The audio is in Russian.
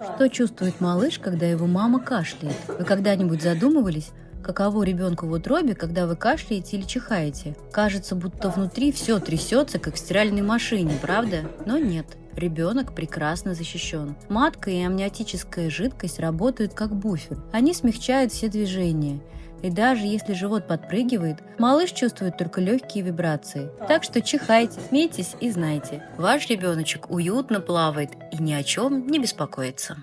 Что чувствует малыш, когда его мама кашляет? Вы когда-нибудь задумывались, каково ребенку в утробе, когда вы кашляете или чихаете? Кажется, будто внутри все трясется, как в стиральной машине, правда? Но нет. Ребенок прекрасно защищен. Матка и амниотическая жидкость работают как буфер. Они смягчают все движения. И даже если живот подпрыгивает, малыш чувствует только легкие вибрации. Так что чихайте, смейтесь и знайте, ваш ребеночек уютно плавает и ни о чем не беспокоится.